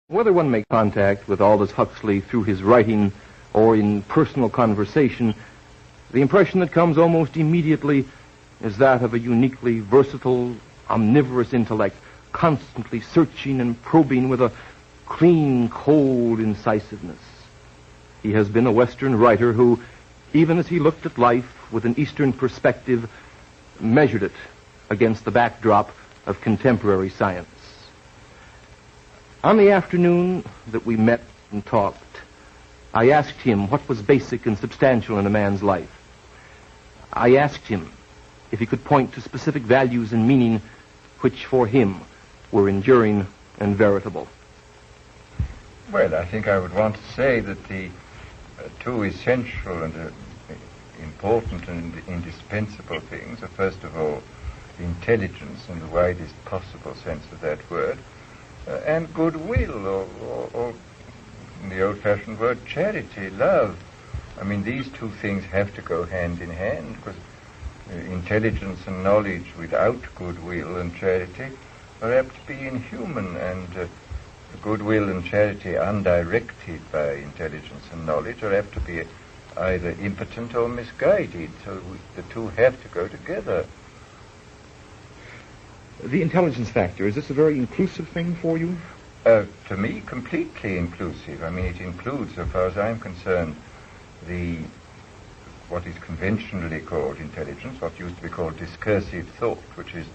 Whether one makes contact with Aldous Huxley through his writing or in personal conversation, the impression that comes almost immediately is that of a uniquely versatile, omnivorous intellect, constantly searching and probing with a clean, cold incisiveness. He has been a Western writer who, even as he looked at life with an Eastern perspective, measured it against the backdrop of contemporary science. On the afternoon that we met and talked, I asked him what was basic and substantial in a man's life. I asked him if he could point to specific values and meaning which for him were enduring and veritable. Well, I think I would want to say that the two essential and important and indispensable things are, first of all, intelligence in the widest possible sense of that word, and goodwill, or in the old-fashioned word, charity, love. I mean, these two things have to go hand in hand, because intelligence and knowledge without goodwill and charity are apt to be inhuman, and goodwill and charity undirected by intelligence and knowledge are apt to be either impotent or misguided. So the two have to go together. The intelligence factor, is this a very inclusive thing for you? To me, completely inclusive. I mean, it includes, so far as I'm concerned, what is conventionally called intelligence, what used to be called discursive thought, which is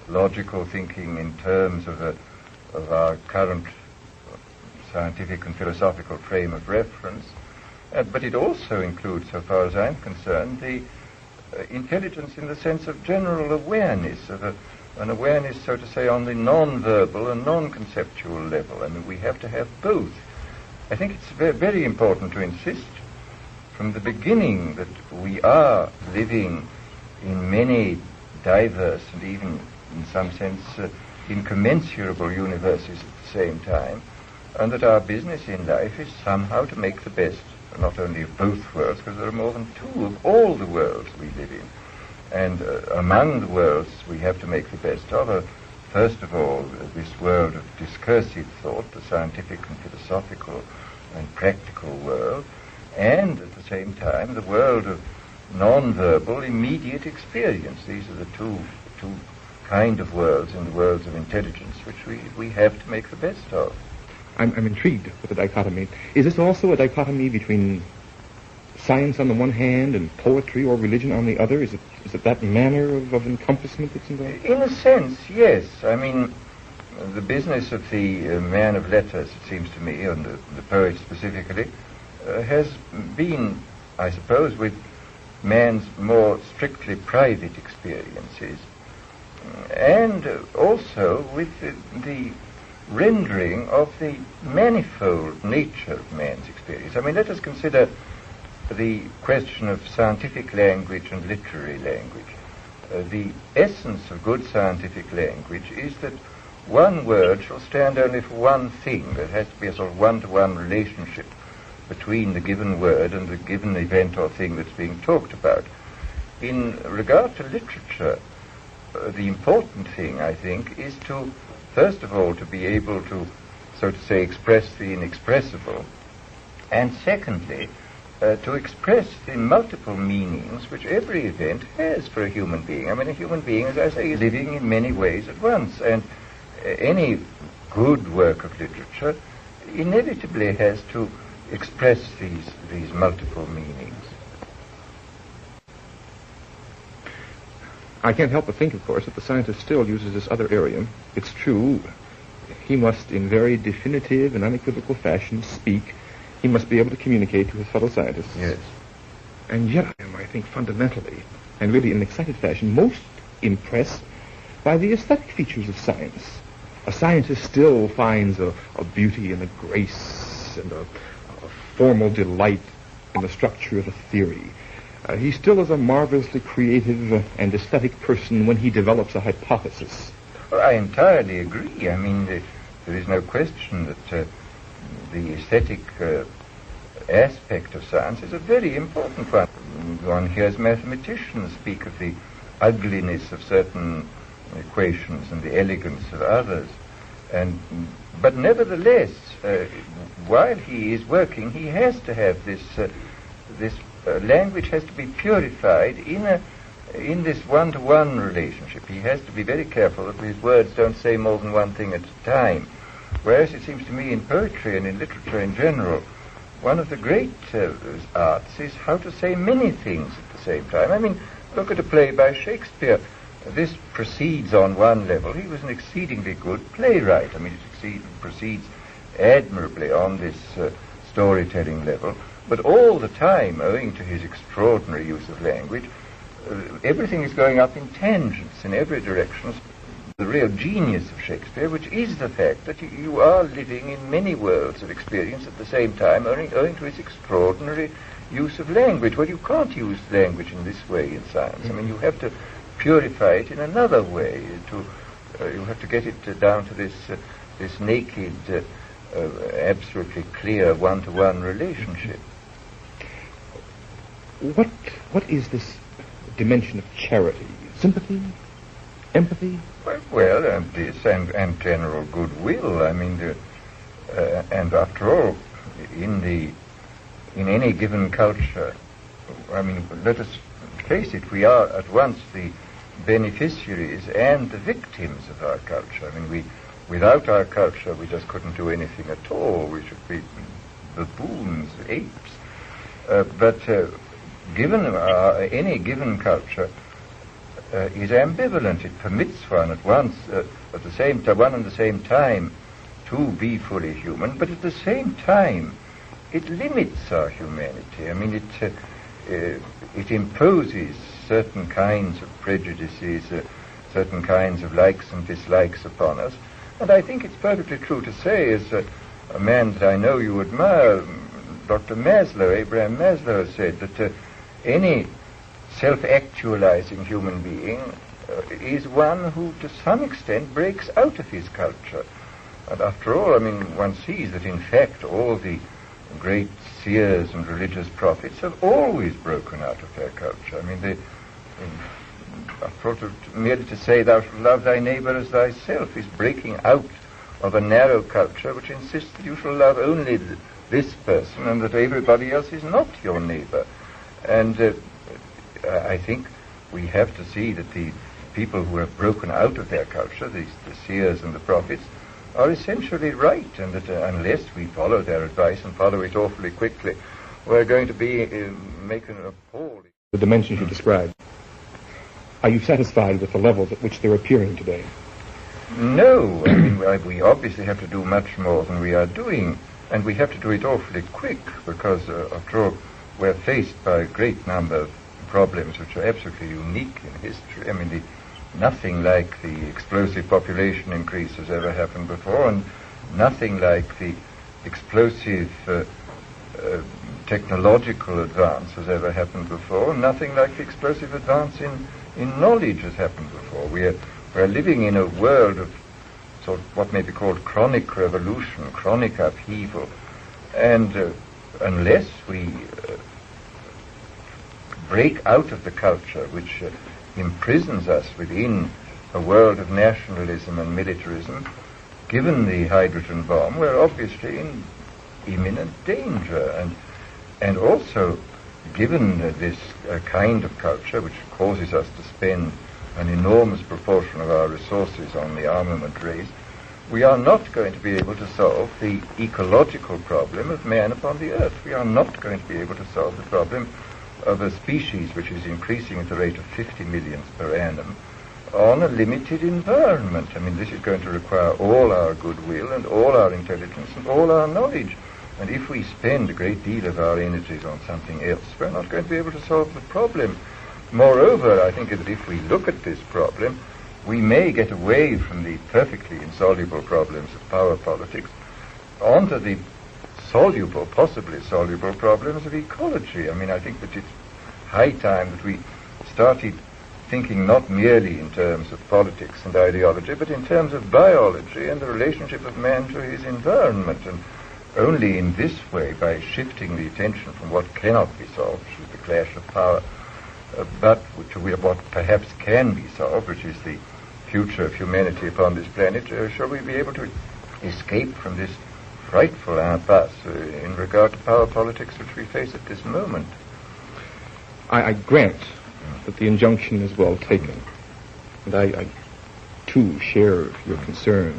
logical thinking in terms of our current scientific and philosophical frame of reference. But it also includes, so far as I'm concerned, the intelligence in the sense of general awareness, of an awareness, so to say, on the non-verbal and non-conceptual level. I mean, we have to have both. I think it's very, very important to insist from the beginning that we are living in many diverse and even, in some sense, incommensurable universes at the same time, and that our business in life is somehow to make the best, not only of both worlds, because there are more than two of all the worlds we live in. And among the worlds we have to make the best of, first of all, this world of discursive thought, the scientific and philosophical and practical world, and at the same time the world of non-verbal immediate experience. These are the two kind of worlds in the worlds of intelligence which we have to make the best of. I'm intrigued with the dichotomy. Is this also a dichotomy between science on the one hand and poetry or religion on the other? Is it that manner of encompassment that's involved? In a sense, yes. I mean, the business of the man of letters, it seems to me, and the poet specifically, has been, I suppose, with man's more strictly private experiences, and also with the rendering of the manifold nature of man's experience. I mean, let us consider the question of scientific language and literary language. The essence of good scientific language is that one word shall stand only for one thing. There has to be a sort of one-to-one relationship between the given word and the given event or thing that's being talked about. In regard to literature, the important thing, I think, is to, first of all, to be able to, so to say, express the inexpressible, and secondly, to express the multiple meanings which every event has for a human being. I mean, a human being, as I say, is living in many ways at once, and any good work of literature inevitably has to express these multiple meanings. I can't help but think, of course, that the scientist still uses this other area. It's true, he must, in very definitive and unequivocal fashion, speak. He must be able to communicate to his fellow scientists. Yes. And yet I am, I think, fundamentally, and really in an excited fashion, most impressed by the aesthetic features of science. A scientist still finds a beauty and a grace and a formal delight in the structure of a theory. He still is a marvelously creative and aesthetic person when he develops a hypothesis. Well, I entirely agree. I mean, there is no question that the aesthetic aspect of science is a very important one. One hears mathematicians speak of the ugliness of certain equations and the elegance of others. But nevertheless, while he is working, he has to have this language has to be purified in this one-to-one relationship. He has to be very careful that his words don't say more than one thing at a time. Whereas it seems to me in poetry and in literature in general, one of the great arts is how to say many things at the same time. I mean, look at a play by Shakespeare. This proceeds on one level. He was an exceedingly good playwright. I mean, it proceeds admirably on this storytelling level. But all the time, owing to his extraordinary use of language, everything is going up in tangents in every direction. The real genius of Shakespeare, which is the fact that you are living in many worlds of experience at the same time, owing to his extraordinary use of language. Well, you can't use language in this way in science. I mean, you have to purify it in another way. You have to get it down to this naked, absolutely clear one-to-one relationship. What is this dimension of charity? Sympathy? Empathy? Well, and general goodwill. I mean, and after all, in any given culture, I mean, let us face it, we are at once the beneficiaries and the victims of our culture. I mean, without our culture, we just couldn't do anything at all. We should be baboons, apes. But given any given culture is ambivalent. It permits one at once, at the same time, one and the same time, to be fully human, but at the same time, it limits our humanity. I mean, it imposes certain kinds of prejudices, certain kinds of likes and dislikes upon us. And I think it's perfectly true to say, as a man that I know you admire, Dr. Maslow, Abraham Maslow, said that any self-actualizing human being is one who, to some extent, breaks out of his culture. And after all, I mean, one sees that, in fact, all the great seers and religious prophets have always broken out of their culture. I mean, merely to say, thou shalt love thy neighbor as thyself, is breaking out of a narrow culture which insists that you shall love only this person and that everybody else is not your neighbor. And I think we have to see that the people who have broken out of their culture, the seers and the prophets, are essentially right, and that unless we follow their advice and follow it awfully quickly, we're going to be making an appalling... The dimensions you described, are you satisfied with the levels at which they're appearing today? No. I mean, we obviously have to do much more than we are doing, and we have to do it awfully quick, because, after all, we're faced by a great number of problems which are absolutely unique in history. I mean, nothing like the explosive population increase has ever happened before, and nothing like the explosive technological advance has ever happened before, and nothing like the explosive advance in knowledge has happened before. We're living in a world of sort of what may be called chronic revolution, chronic upheaval, and unless we break out of the culture which imprisons us within a world of nationalism and militarism, given the hydrogen bomb, we're obviously in imminent danger. And also, given this kind of culture which causes us to spend an enormous proportion of our resources on the armament race, we are not going to be able to solve the ecological problem of man upon the earth. We are not going to be able to solve the problem of a species which is increasing at the rate of 50 millions per annum on a limited environment. I mean, this is going to require all our goodwill and all our intelligence and all our knowledge. And if we spend a great deal of our energies on something else, we're not going to be able to solve the problem. Moreover, I think that if we look at this problem, we may get away from the perfectly insoluble problems of power politics onto the soluble, possibly soluble problems of ecology. I mean, I think that it's high time that we started thinking not merely in terms of politics and ideology, but in terms of biology and the relationship of man to his environment. And only in this way, by shifting the attention from what cannot be solved, which is the clash of power, but to what perhaps can be solved, which is the future of humanity upon this planet, shall we be able to escape from this frightful impasse in regard to power politics which we face at this moment. I grant that the injunction is well taken, and I too share your concern.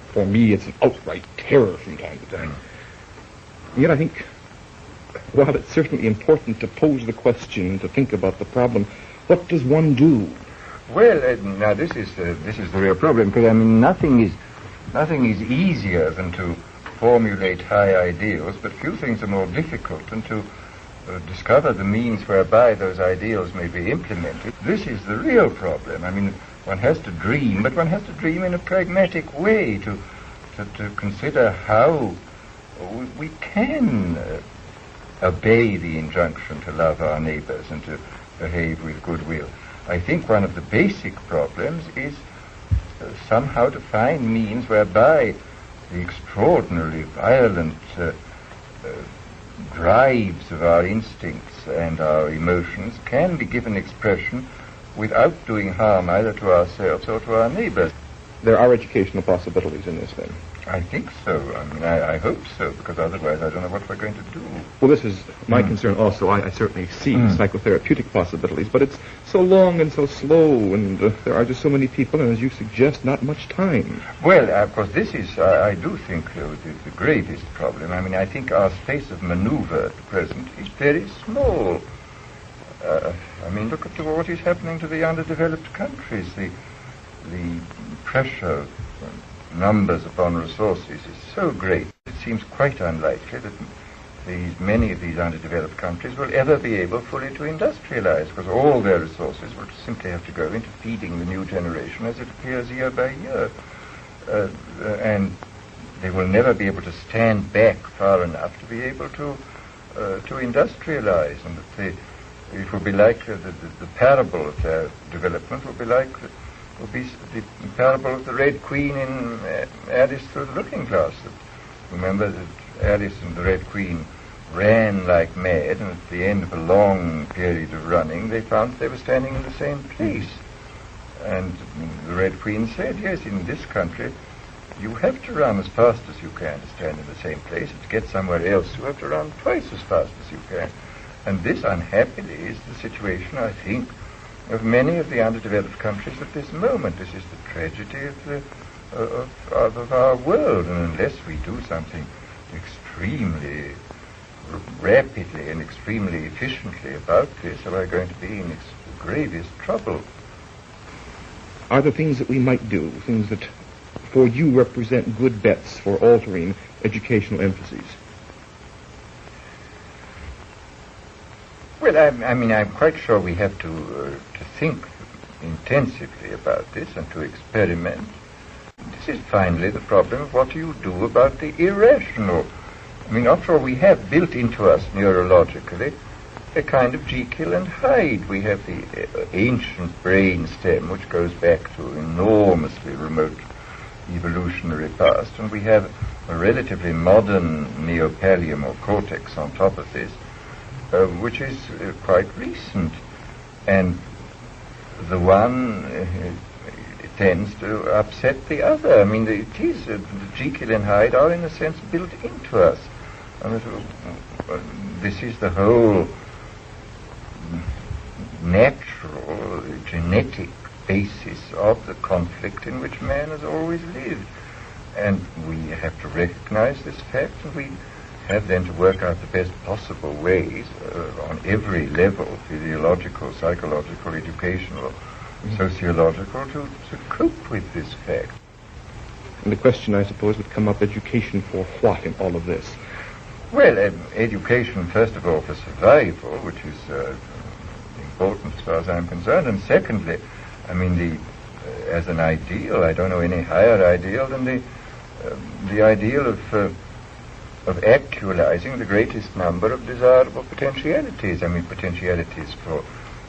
For me, it's an outright terror from time to time. And yet I think, while it's certainly important to pose the question, to think about the problem, what does one do? Well, now this is the real problem, because I mean nothing is easier than to formulate high ideals, but few things are more difficult than to discover the means whereby those ideals may be implemented. This is the real problem. I mean, one has to dream, but one has to dream in a pragmatic way to consider how we can obey the injunction to love our neighbors and to behave with goodwill. I think one of the basic problems is somehow to find means whereby the extraordinarily violent drives of our instincts and our emotions can be given expression without doing harm either to ourselves or to our neighbors. There are educational possibilities in this, then? I think so. I mean, I hope so, because otherwise I don't know what we're going to do. Well, this is my concern also. I certainly see psychotherapeutic possibilities, but it's so long and so slow, and there are just so many people, and as you suggest, not much time. Well, of course, this is, I do think, the gravest problem. I mean, I think our space of maneuver at the present is very small. I mean, look at what is happening to the underdeveloped countries. The pressure numbers upon resources is so great, it seems quite unlikely that many of these underdeveloped countries will ever be able fully to industrialize, because all their resources will simply have to go into feeding the new generation as it appears year by year. And they will never be able to stand back far enough to be able to industrialize, and that it will be like the parable of their development will be the parable of the Red Queen in Alice Through the Looking Glass. Remember that Alice and the Red Queen ran like mad, and at the end of a long period of running, they found they were standing in the same place. And the Red Queen said, yes, in this country, you have to run as fast as you can to stand in the same place, and to get somewhere else, you have to run twice as fast as you can. And this, unhappily, is the situation, I think, of many of the underdeveloped countries at this moment. This is the tragedy of our world, and unless we do something extremely rapidly and extremely efficiently about this, we're going to be in the gravest trouble. Are there things that we might do, things that for you represent good bets for altering educational emphases? Well, I mean, I'm quite sure we have to think intensively about this and to experiment. This is finally the problem of what do you do about the irrational. I mean, after all, we have built into us neurologically a kind of Jekyll and Hyde. We have the ancient brain stem, which goes back to enormously remote evolutionary past, and we have a relatively modern neopallium or cortex on top of this, which is quite recent, and the one tends to upset the other. I mean, the Jekyll and Hyde are in a sense built into us. And this is the whole natural, genetic basis of the conflict in which man has always lived. And we have to recognize this fact, and we have then to work out the best possible ways on every level, physiological, psychological, educational, sociological, to cope with this fact. And the question, I suppose, would come up, education for what in all of this? Well, education, first of all, for survival, which is important as far as I'm concerned, and secondly, I mean, as an ideal, I don't know any higher ideal than the ideal of actualizing the greatest number of desirable potentialities. I mean, potentialities for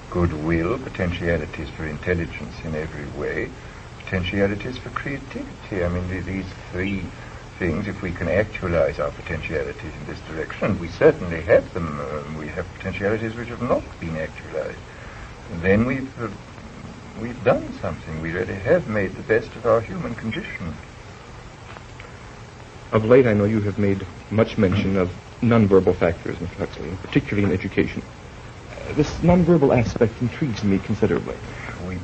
goodwill, potentialities for intelligence in every way, potentialities for creativity. I mean, these three things, if we can actualize our potentialities in this direction, we certainly have them. We have potentialities which have not been actualized. Then we've done something. We really have made the best of our human condition. Of late, I know you have made much mention of nonverbal factors, Mr. Huxley, and particularly in education. This nonverbal aspect intrigues me considerably.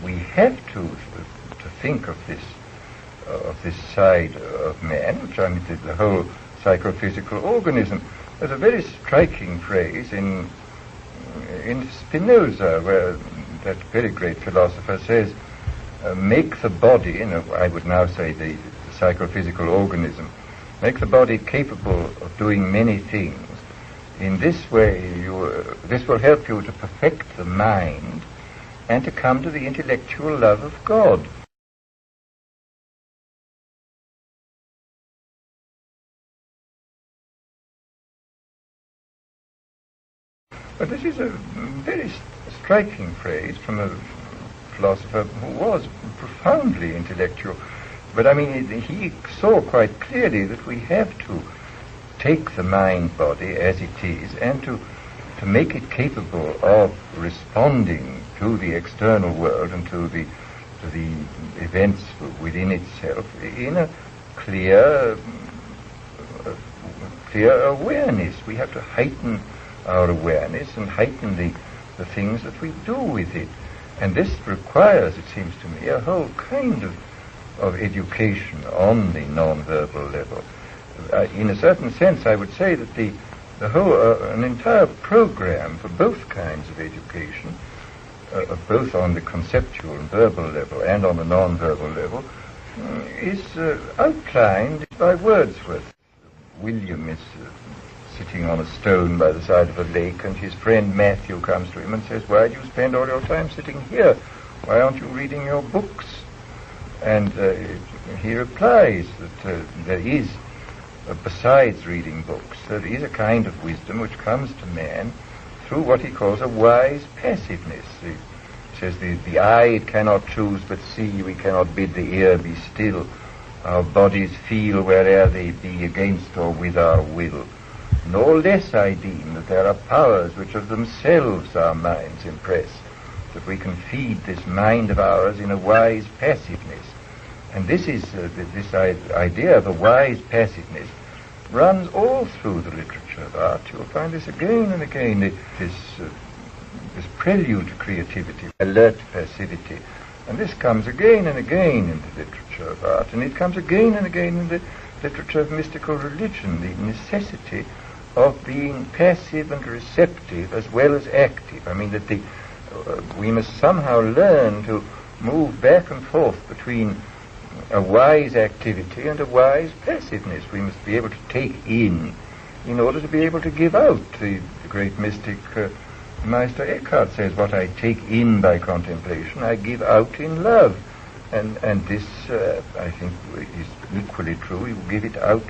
We have to think of this side of man, which I mean the whole psychophysical organism. There's a very striking phrase in Spinoza, where that very great philosopher says, make the body, I would now say the psychophysical organism, make the body capable of doing many things. In this way, this will help you to perfect the mind and to come to the intellectual love of God. But this is a very striking phrase from a philosopher who was profoundly intellectual. But I mean, he saw quite clearly that we have to take the mind-body as it is and to make it capable of responding to the external world and to the events within itself in a clear awareness. We have to heighten our awareness and heighten the things that we do with it. And this requires, it seems to me, a whole kind of education on the non-verbal level. In a certain sense, I would say that the whole, an entire program for both kinds of education, both on the conceptual and verbal level and on the non-verbal level, is outlined by Wordsworth. William is sitting on a stone by the side of a lake, and his friend Matthew comes to him and says, "Why do you spend all your time sitting here? Why aren't you reading your books?" And he replies that there is, besides reading books, there is a kind of wisdom which comes to man through what he calls a wise passiveness. He says, the eye it cannot choose but see, we cannot bid the ear be still. Our bodies feel where'er they be, against or with our will. Nor less I deem that there are powers which of themselves our minds impress, that we can feed this mind of ours in a wise passiveness. And this is this idea of a wise passiveness runs all through the literature of art. You'll find this again and again, this prelude to creativity, alert passivity. And this comes again and again in the literature of art, and it comes again and again in the literature of mystical religion, the necessity of being passive and receptive as well as active. I mean that we must somehow learn to move back and forth between a wise activity and a wise passiveness. We must be able to take in order to be able to give out. The great mystic Meister Eckhart says, what I take in by contemplation, I give out in love. And this, I think, is equally true. You give it out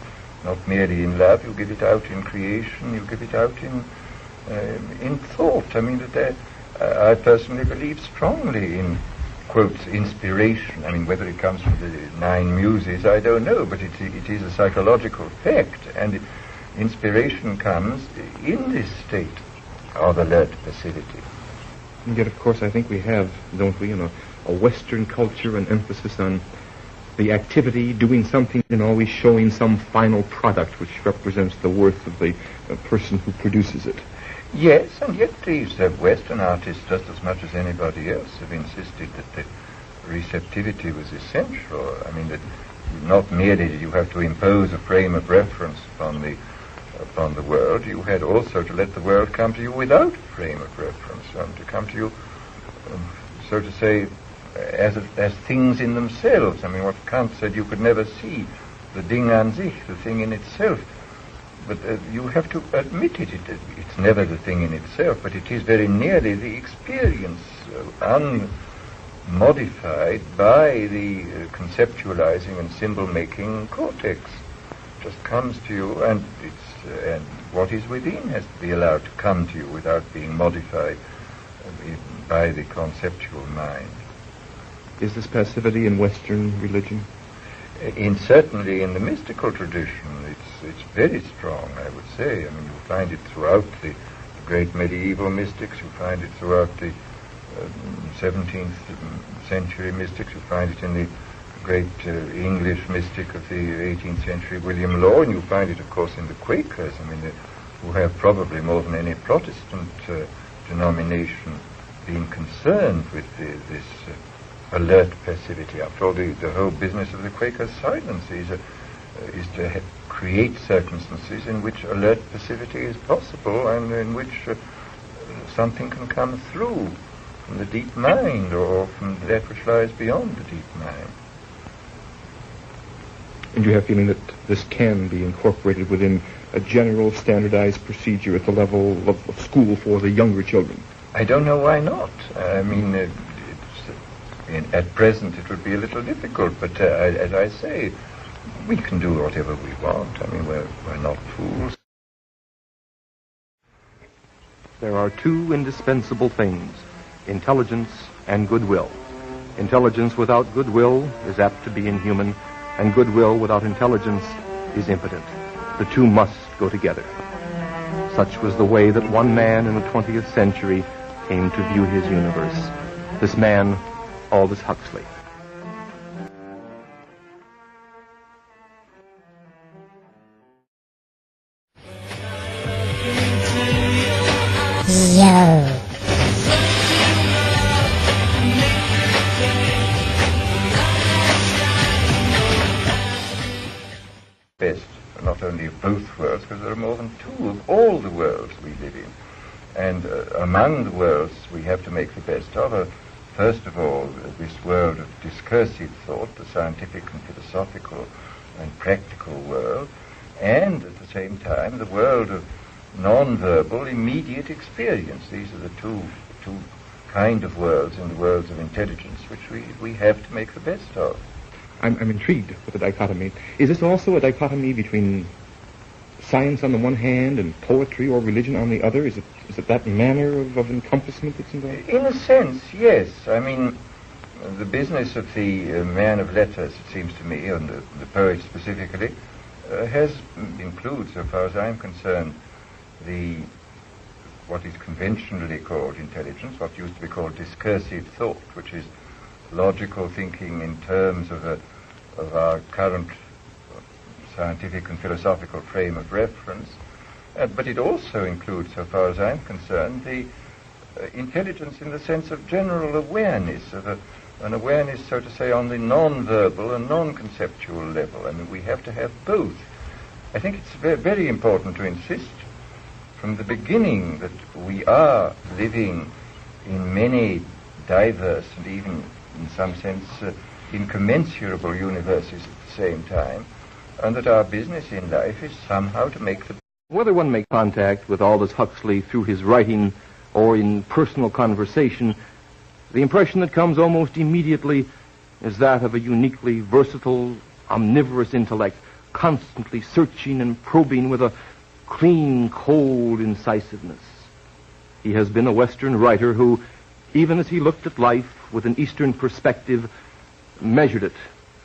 not merely in love, you give it out in creation, you give it out in thought. I mean, I personally believe strongly in, quotes, inspiration. I mean, whether it comes from the nine muses, I don't know, but it is a psychological fact, and inspiration comes in this state of alert passivity. And yet, of course, I think we have, don't we, in a Western culture, an emphasis on the activity, doing something, and always showing some final product which represents the worth of the person who produces it. Yes, and yet these Western artists, just as much as anybody else, have insisted that the receptivity was essential. I mean, that not merely did you have to impose a frame of reference upon the world, you had also to let the world come to you without a frame of reference, and to come to you, so to say, as things in themselves. I mean, what Kant said, you could never see the Ding an sich, the thing in itself. But you have to admit it. It's never the thing in itself, but it is very nearly the experience, unmodified by the conceptualizing and symbol-making cortex. It just comes to you, and and what is within has to be allowed to come to you without being modified by the conceptual mind. Is this passivity in Western religion? Certainly in the mystical tradition, it's very strong, I would say. I mean, you find it throughout the great medieval mystics, you find it throughout the 17th century mystics, you find it in the great English mystic of the 18th century, William Law, and you find it, of course, in the Quakers, who have probably more than any Protestant denomination been concerned with this alert passivity. After all, the whole business of the Quakers' silence is to create circumstances in which alert passivity is possible and in which something can come through from the deep mind or from that which lies beyond the deep mind. And you have a feeling that this can be incorporated within a general standardized procedure at the level of school for the younger children? I don't know why not. At present it would be a little difficult, but as I say, we can do whatever we want. We're not fools. There are two indispensable things, intelligence and goodwill. Intelligence without goodwill is apt to be inhuman, and goodwill without intelligence is impotent. The two must go together. Such was the way that one man in the 20th century came to view his universe. This man, Aldous Huxley. Best, not only of both worlds, because there are more than two of all the worlds we live in. And among the worlds we have to make the best of, first of all, this world of discursive thought, the scientific and philosophical and practical world, and at the same time the world of non-verbal immediate experience. These are the two kind of worlds in the worlds of intelligence which we have to make the best of. I'm intrigued with the dichotomy. Is this also a dichotomy between science on the one hand and poetry or religion on the other? Is it that manner of encompassment that's involved? In a sense, yes. The business of the man of letters, it seems to me, and the poet specifically, includes, so far as I'm concerned, what is conventionally called intelligence, what used to be called discursive thought, which is logical thinking in terms of our current scientific and philosophical frame of reference. But it also includes, so far as I'm concerned, the intelligence in the sense of general awareness, an awareness, so to say, on the non-verbal and non-conceptual level. We have to have both. I think it's very, very important to insist from the beginning that we are living in many diverse and even, in some sense, incommensurable universes at the same time, and that our business in life is somehow to make the... Whether one makes contact with Aldous Huxley through his writing or in personal conversation, the impression that comes almost immediately is that of a uniquely versatile, omnivorous intellect, constantly searching and probing with a clean, cold incisiveness. He has been a Western writer who, even as he looked at life with an Eastern perspective, measured it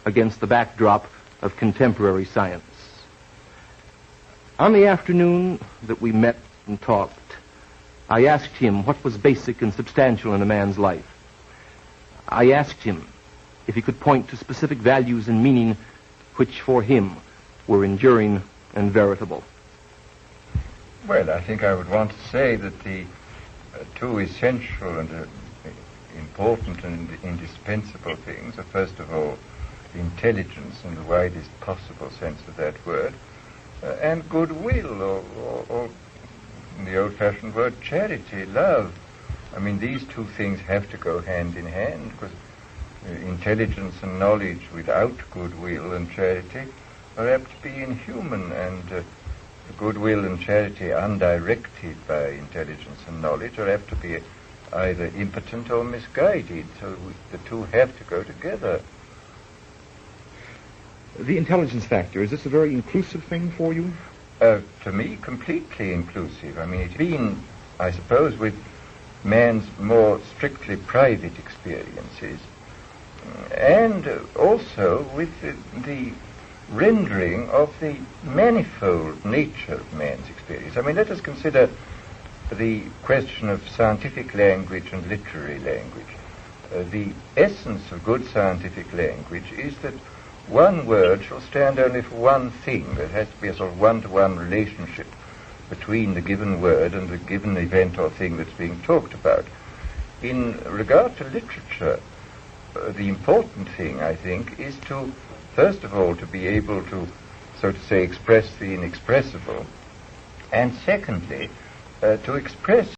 against the backdrop of contemporary science. On the afternoon that we met and talked, I asked him what was basic and substantial in a man's life. I asked him if he could point to specific values and meaning which for him were enduring and veritable. Well, I think I would want to say that the two essential and important and indispensable things are, first of all, intelligence in the widest possible sense of that word, and goodwill, or in the old-fashioned word, charity, love. These two things have to go hand in hand, because intelligence and knowledge without goodwill and charity are apt to be inhuman, and goodwill and charity undirected by intelligence and knowledge are apt to be either impotent or misguided. So the two have to go together. The intelligence factor, is this a very inclusive thing for you? To me, completely inclusive. It's been, I suppose, with man's more strictly private experiences, and also with the rendering of the manifold nature of man's experience. Let us consider the question of scientific language and literary language. the essence of good scientific language is that one word shall stand only for one thing. There has to be a sort of one-to-one relationship between the given word and the given event or thing that's being talked about. In regard to literature, the important thing, I think, is to, first of all, to be able to, so to say, express the inexpressible, and secondly, to express